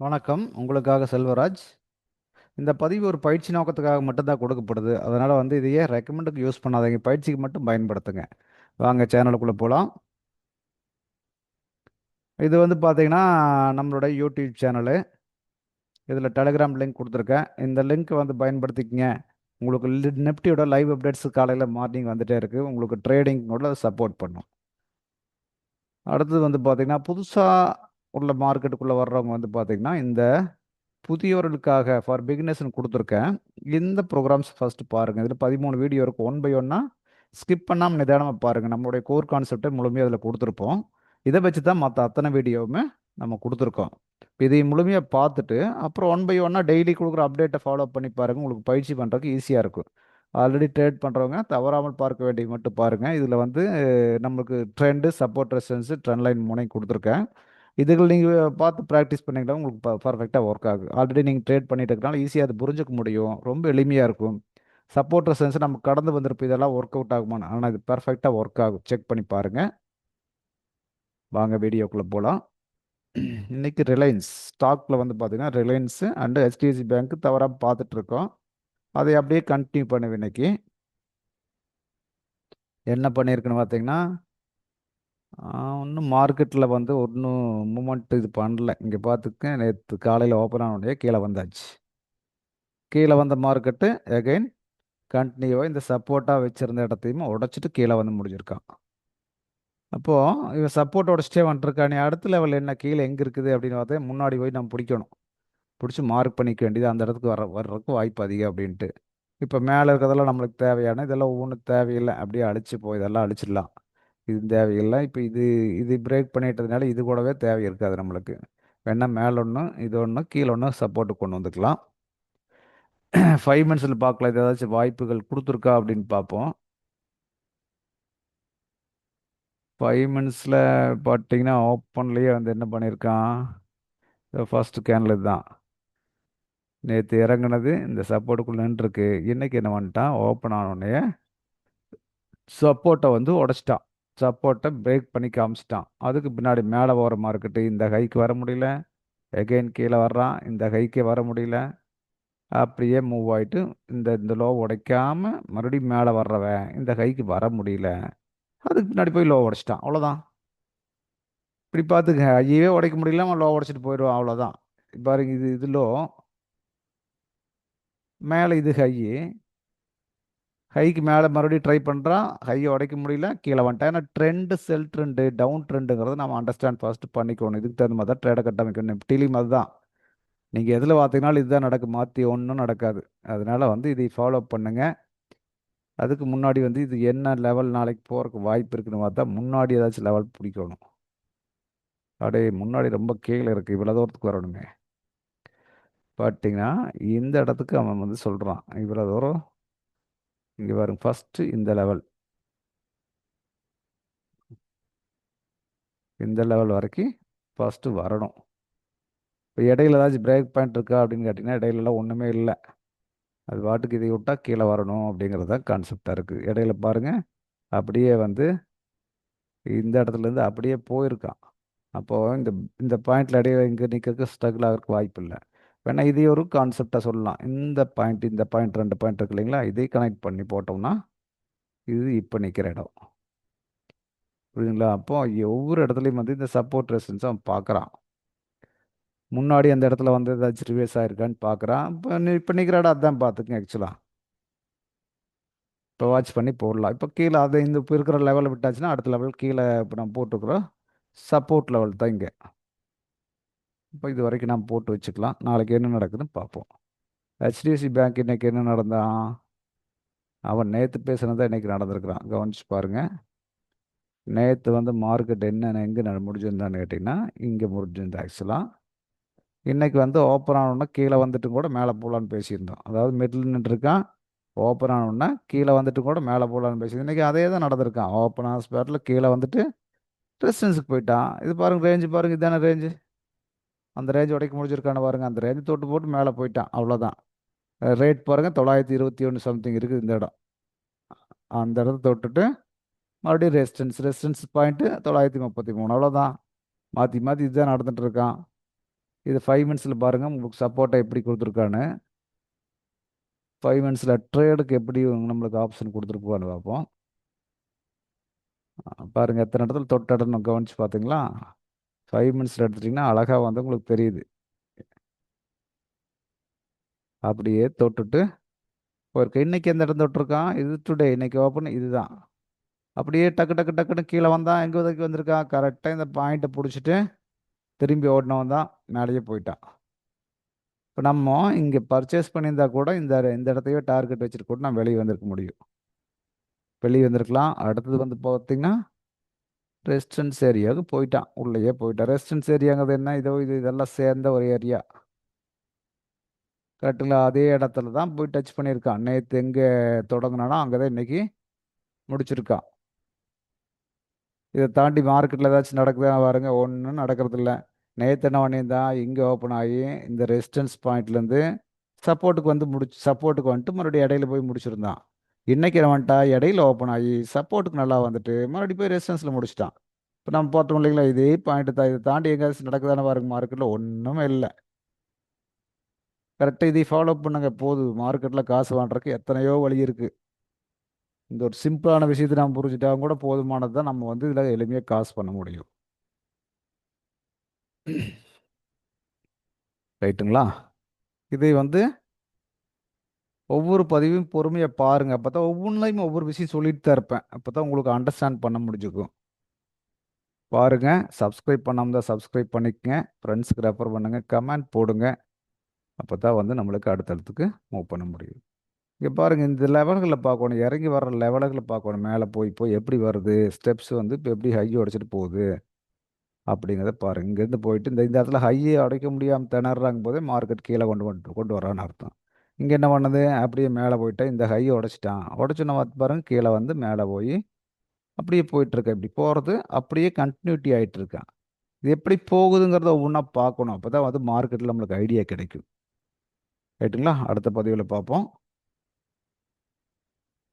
வணக்கம். உங்களுக்காக செல்வராஜ். இந்த பதிவு ஒரு பயிற்சி நோக்கத்துக்காக மட்டும் தான் கொடுக்கப்படுது. அதனால இதையே ரெக்கமெண்டுக்கு யூஸ் பண்ணாதீங்க. பயிற்சிக்கு மட்டும் பயன்படுத்துங்க. வாங்க சேனலுக்குள்ள போலாம். இது பார்த்தீங்கன்னா, நம்மளோட யூடியூப் சேனலு. இதில் டெலிகிராம் லிங்க் கொடுத்துருக்கேன். இந்த லிங்க் பயன்படுத்திக்கங்க. உங்களுக்கு நிஃப்டியோட லைவ் அப்டேட்ஸ் காலையில் மார்னிங் வந்துட்டே இருக்கு. உங்களுக்கு ட்ரேடிங்கோட சப்போர்ட் பண்ணும். அடுத்தது பார்த்தீங்கன்னா, புதுசாக உள்ள மார்க்கெட்டுக்குள்ளே வர்றவங்க பார்த்தீங்கன்னா, இந்த புதியவர்களுக்காக ஃபார் பிகினர்ஸ்னு கொடுத்துருக்கேன். இந்த ப்ரோக்ராம்ஸ் ஃபர்ஸ்ட் பாருங்கள். இதில் 13 வீடியோ இருக்கும். ஒன் பை ஒன்னாக ஸ்கிப் பண்ணாமல் நிதானமாக பாருங்கள். நம்மளுடைய கோர் கான்செப்டை முழுமையாக அதில் கொடுத்துருப்போம். இதை வச்சு தான் மற்ற அத்தனை வீடியோவுமே நம்ம கொடுத்துருக்கோம். இதை முழுமையாக பார்த்துட்டு அப்புறம் ஒன் பை ஒன்னாக டெய்லி கொடுக்குற அப்டேட்டை ஃபாலோ பண்ணி பாருங்கள். உங்களுக்கு பயிற்சி பண்ணுறதுக்கு ஈஸியாக இருக்கும். ஆல்ரெடி ட்ரேட் பண்ணுறவங்க தவறாமல் பார்க்க வேண்டியது மட்டும் பாருங்கள். இதில் நம்மளுக்கு trend, support, resistance, trend line மூணையும் கொடுத்துருக்கேன். இதுகள் நீங்கள் பார்த்து ப்ராக்டிஸ் பண்ணிங்கன்னா உங்களுக்கு பர்ஃபெக்டாக ஒர்க் ஆகும். ஆல்ரெடி நீங்கள் ட்ரேட் பண்ணிட்டு இருக்கனால ஈஸியாக அது புரிஞ்சுக்க முடியும். ரொம்ப எளிமையாக இருக்கும். சப்போர்ட் ரெசிஸ்டன்ஸ் நம்ம கடந்து வந்திருப்போம். இதெல்லாம் ஒர்க் அவுட் ஆகுமான்னு, ஆனால் இது பர்ஃபெக்டாக ஒர்க் ஆகும். செக் பண்ணி பாருங்கள். வாங்க வீடியோக்குள்ளே போகலாம். இன்னைக்கு ரிலையன்ஸ் ஸ்டாக்ல பார்த்தீங்கன்னா ரிலையன்ஸு அண்டு ஹெச்டிஎஃப்சி பேங்க் தவறாக பார்த்துட்டு இருக்கோம். அதை அப்படியே கண்டினியூ பண்ணுவேன். இன்னைக்கு என்ன பண்ணியிருக்குன்னு பார்த்தீங்கன்னா, ஒன்றும் மார்க்கெட்டில் ஒன்றும் மூமெண்ட் இது பண்ணல. இங்கே பார்த்துக்க, நேற்று காலையில் ஓப்பன் ஆன உடனே கீழே வந்தாச்சு. கீழே வந்த மார்க்கெட்டு அகைன் கண்டினியூவாக இந்த சப்போர்ட்டாக வச்சுருந்த இடத்தையும் உடைச்சிட்டு கீழே முடிஞ்சிருக்கான். அப்போது இவன் சப்போர்ட் உடச்சிட்டே வந்துட்டுருக்கான். நீ அடுத்த லெவல் என்ன, கீழே எங்கே இருக்குது அப்படின்னு பார்த்தா முன்னாடி போய் நம்ம பிடிக்கணும். பிடிச்சி மார்க் பண்ணிக்க வேண்டியது, அந்த இடத்துக்கு வர்றதுக்கு வாய்ப்பு அதிகம் அப்படின்ட்டு. இப்போ மேலே இருக்கிறதெல்லாம் நம்மளுக்கு தேவையான, இதெல்லாம் ஒவ்வொன்றும் தேவையில்லை. அப்படியே அழிச்சுப்போம், இதெல்லாம் அழிச்சிடலாம். இது தேவையில்லை. இப்போ இது இது பிரேக் பண்ணிட்டதுனால இது கூடவே தேவை இருக்காது நம்மளுக்கு. வேணா மேலே ஒன்று, இது ஒன்று, கீழே ஒன்று சப்போர்ட்டு கொண்டு வந்துக்கலாம். 5 மினிட்ஸில் பார்க்கலாம். இது ஏதாச்சும் வாய்ப்புகள் கொடுத்துருக்கா அப்படின்னு பார்ப்போம். 5 மினிட்ஸில் பார்த்தீங்கன்னா ஓப்பன்லேயே என்ன பண்ணியிருக்கான், ஃபர்ஸ்ட் கேனில் இதுதான் நேற்று இறங்குனது. இந்த சப்போர்ட்டுக்குள்ளே நின்றுருக்கு. இன்னைக்கு என்ன பண்ணிட்டான், ஓப்பன் ஆனோடனே சப்போர்ட்டை உடச்சிட்டான். சப்போர்ட்டை பிரேக் பண்ணி காமிச்சிட்டான். அதுக்கு பின்னாடி மேலே போகிற மார்க்கெட்டு இந்த ஹைக்கு வர முடியல. எகைன் கீழே வர்றான். இந்த ஹைக்கே வர முடியல. அப்படியே மூவ் ஆகிட்டு இந்த இந்த லோ உடைக்காம மறுபடியும் மேலே வர்றவன் இந்த கைக்கு வர முடியல. அதுக்கு பின்னாடி போய் லோ உடைச்சிட்டான். அவ்வளோதான். இப்படி பார்த்துக்க, ஐயவே உடைக்க முடியல, அவன் லோ உடைச்சிட்டு போயிடுவான். அவ்வளோதான். பாருங்க, இது லோ, மேலே இது ஹை. ஹைக்கு மேலே மறுபடியும் ட்ரை பண்ணுறான். ஹையை உடைக்க முடியல, கீழே வந்துட்டான். ஏன்னா ட்ரெண்டு, செல் ட்ரெண்டு, டவுன் ட்ரெண்டுங்கிறத நம்ம அண்டர்ஸ்டாண்ட் ஃபர்ஸ்ட் பண்ணிக்கணும். இதுக்கு தகுந்த மாதிரி தான் ட்ரேடை கட்டமைக்கணும். நிஃப்டிலையும் அதுதான். நீங்கள் எதில் பார்த்தீங்கன்னாலும் இதுதான் நடக்கும். மாற்றி ஒன்றும் நடக்காது. அதனால இதை ஃபாலோ பண்ணுங்கள். அதுக்கு முன்னாடி இது என்ன லெவல் நாளைக்கு போகிறதுக்கு வாய்ப்பு இருக்குன்னு பார்த்தா முன்னாடி ஏதாச்சும் லெவல் பிடிக்கணும். அப்படியே முன்னாடி ரொம்ப கீழே இருக்குது, இவ்வளோ தூரத்துக்கு வரணுமே. பார்த்தீங்கன்னா இந்த இடத்துக்கு அவன் சொல்கிறான் இவ்வளோ தூரம். இங்கே பாருங்க, ஃபஸ்ட்டு இந்த லெவல், இந்த லெவல் வரைக்கும் ஃபஸ்ட்டு வரணும். இப்போ இடையில ஏதாச்சும் பிரேக் பாயிண்ட் இருக்கா அப்படின்னு கேட்டிங்கன்னா இடையிலலாம் ஒன்றுமே இல்லை. அது பாட்டுக்கு இதை விட்டால் கீழே வரணும் அப்படிங்கிறது தான் கான்செப்டாக இருக்குது. இடையில பாருங்கள், அப்படியே இந்த இடத்துலேருந்து அப்படியே போயிருக்கான். அப்போது இந்த இந்த பாயிண்டில் இடையே இங்கே நிற்கிறதுக்கு ஸ்ட்ரகிள் ஆகிறதுக்கு வாய்ப்பு இல்லை. வேணா இதே ஒரு கான்செப்டாக சொல்லலாம். இந்த பாயிண்ட் 2 பாயிண்ட் இருக்கு இல்லைங்களா, இதை கனெக்ட் பண்ணி போட்டோம்னா இது இப்போ நிற்கிற இடம். புரியுதுங்களா? அப்போ ஒவ்வொரு இடத்துலையும் இந்த சப்போர்ட் ரெசிஸ்டன்ஸ் அவன் பார்க்குறான். முன்னாடி அந்த இடத்துல ஏதாச்சும் ரிவேஸ் ஆயிருக்கான்னு பார்க்குறான். இப்போ நிற்கிற இடம் அதுதான். பார்த்துக்குங்க. ஆக்சுவலாக இப்போ வாட்ச் பண்ணி போடலாம். இப்போ கீழே அதை இந்த இப்போ இருக்கிற லெவலில் விட்டாச்சுன்னா அடுத்த லெவல் கீழே இப்போ நம்ம போட்டுருக்குறோம். சப்போர்ட் லெவல் தான் இங்கே. இப்போ இது வரைக்கும் நம்ம போட்டு வச்சுக்கலாம். நாளைக்கு என்ன நடக்குதுன்னு பார்ப்போம். ஹெச்டிஎஃப்சி பேங்க் இன்னைக்கு என்ன நடந்தான், அவன் நேற்று பேசுனதான் இன்னைக்கு நடந்திருக்கிறான். கவனிச்சு பாருங்க. நேற்று மார்க்கெட் என்ன எங்கே முடிஞ்சிருந்தான்னு கேட்டிங்கன்னா இங்கே முடிஞ்சிருந்தா. ஆக்சுவலாக இன்னைக்கு ஓப்பன் ஆனோன்னா கீழே வந்துட்டு கூட மேலே போகலான்னு பேசியிருந்தோம். அதாவது மிடில் நின்றுருக்கான். ஓப்பன் ஆனோன்னா கீழே வந்துட்டு கூட மேலே போகலான்னு பேசியிருந்தோம். இன்றைக்கி அதே தான் நடந்திருக்கான். ஓப்பன் ஆன ஸ்பேட்டில் கீழே வந்துட்டு ரெசிஸ்டன்ஸுக்கு போயிட்டான். இது பாருங்கள், ரேஞ்சு பாருங்கள், இதுதானே ரேஞ்சு. அந்த ரேஞ்ச் உடைக்க முடிஞ்சிருக்கான்னு பாருங்கள். அந்த ரேஞ்சு தொட்டு போட்டு மேலே போயிட்டான். அவ்வளோதான். ரேட் பாருங்கள், 921 சம்திங் இருக்குது இந்த இடம். அந்த இடத்த தொட்டுட்டு மறுபடியும் ரெசிஸ்டன்ஸ் பாயிண்ட்டு 933. அவ்வளோதான். மாற்றி மாற்றி இதுதான் நடந்துட்டு இருக்கான். இது 5 மினிட்ஸில் பாருங்கள் உங்களுக்கு சப்போர்ட்டை எப்படி கொடுத்துருக்கான்னு. 5 மினிட்ஸில் ட்ரேடுக்கு எப்படி நம்மளுக்கு ஆப்ஷன் கொடுத்துருப்பான்னு பார்ப்போம். பாருங்கள் எத்தனை இடத்துல தொட்ட இடம் கவனிச்சு பார்த்தீங்களா? 5 மினிட்ஸில் எடுத்துட்டிங்கன்னா அழகாக வந்து உங்களுக்கு தெரியுது. அப்படியே தொட்டுட்டு போயிருக்கு. இன்னைக்கு எந்த இடம் தொட்டிருக்கான்? இது டுடே, இன்னைக்கு ஓப்பன் இதுதான். அப்படியே டக்கு டக்கு டக்குன்னு கீழே வந்தான். எங்கே உதவி வந்திருக்கான்? கரெக்டாக இந்த பாயிண்ட்டை பிடிச்சிட்டு திரும்பி ஓடினவன் தான் மேலேயே போயிட்டான். இப்போ நம்ம இங்கே பர்ச்சேஸ் பண்ணியிருந்தா கூட இந்த இந்த இடத்தையே டார்கெட் வச்சுட்டு கூட நான் வெளியே வந்திருக்க முடியும். வெளியே வந்திருக்கலாம். அடுத்தது வந்து பார்த்தீங்கன்னா ரெசிடென்ஸ் ஏரியாவுக்கு போயிட்டான். உள்ளேயே போயிட்டான். ரெசிடென்ஸ் ஏரியாங்கிறது என்ன? இதெல்லாம் சேர்ந்த ஒரு ஏரியா. கரெக்டுங்களா? அதே இடத்துல தான் போய் டச் பண்ணியிருக்கான். நேற்று எங்கே தொடங்கினானோ அங்கே தான் இன்னைக்கு முடிச்சிருக்கான். இதை தாண்டி மார்க்கெட்டில் ஏதாச்சும் நடக்குதா பாருங்க, ஒன்றும் நடக்கிறதில்ல. நேற்று என்ன பண்ணியிருந்தான்? இங்கே ஓப்பன் ஆகி இந்த ரெசிஸ்டன்ஸ் பாயிண்ட்லேருந்து சப்போர்ட்டுக்கு வந்துட்டு மறுபடியும் இடையில போய் முடிச்சிருந்தான். இன்னைக்கு என்ன வந்துட்டா? இடையில ஓப்பன் ஆகி சப்போர்ட்டுக்கு நல்லா வந்துட்டு மறுபடியும் போய் ரெசிஸ்டன்ஸில் முடிச்சிட்டான். இப்போ நம்ம பார்த்தோம் இல்லைங்களா, இதே பாயிண்ட் தான். இதை தாண்டி எங்கேயாச்சும் நடக்குதானே பாருங்க, மார்க்கெட்டில் ஒன்றுமே இல்லை. கரெக்டாக இதை ஃபாலோ பண்ணுங்க போதும். மார்க்கெட்டில் காசு வாங்குறதுக்கு எத்தனையோ வழி இருக்குது. இந்த ஒரு சிம்பிளான விஷயத்தை நம்ம புரிஞ்சுட்டா கூட போதுமானது தான். நம்ம வந்து இதில் எளிமையாக காசு பண்ண முடியும். ரைட்டுங்களா? இதை வந்து ஒவ்வொரு பதிவையும் பொறுமையாக பாருங்கள். அப்போ தான் ஒவ்வொன்றுலையும் ஒவ்வொரு விஷயம் சொல்லிட்டு தான் இருப்பேன். அப்போ தான் உங்களுக்கு அண்டர்ஸ்டாண்ட் பண்ண முடிஞ்சுக்கும். பாருங்கள். சப்ஸ்கிரைப் பண்ணாமல் தான் சப்ஸ்கிரைப் பண்ணிக்கங்க. ஃப்ரெண்ட்ஸுக்கு ரெஃபர் பண்ணுங்கள். கமெண்ட் போடுங்க. அப்போ தான் வந்து நம்மளுக்கு அடுத்தடுத்துக்கு மூவ் பண்ண முடியும். இங்கே பாருங்கள், இந்த லெவல்களில் பார்க்கணும். இறங்கி வர்ற லெவல்களை பார்க்கணும். மேலே போய் போய் எப்படி வருது, ஸ்டெப்ஸ் வந்து இப்போ எப்படி ஹை உடைச்சிட்டு போகுது அப்படிங்கிறத பாருங்கள். இங்கேருந்து போயிட்டு இந்த இந்த இடத்துல ஹையை உடைக்க முடியாமல் திணறாங்க போதே மார்க்கெட் கீழே கொண்டு வரான்னு அர்த்தம். இங்கே என்ன பண்ணுது? அப்படியே மேலே போயிட்டா இந்த ஹையை உடைச்சிட்டான். உடச்சுன பாருங்க, கீழே வந்து மேலே போய் அப்படியே போயிட்டுருக்கேன். இப்படி போகிறது அப்படியே கண்டினியூட்டி ஆகிட்டு இருக்கான். இது எப்படி போகுதுங்கிறத ஒவ்வொன்றா பார்க்கணும். அப்போ தான் வந்து மார்க்கெட்டில் நம்மளுக்கு ஐடியா கிடைக்கும். ரைட்டுங்களா? அடுத்த பதிவில் பார்ப்போம்.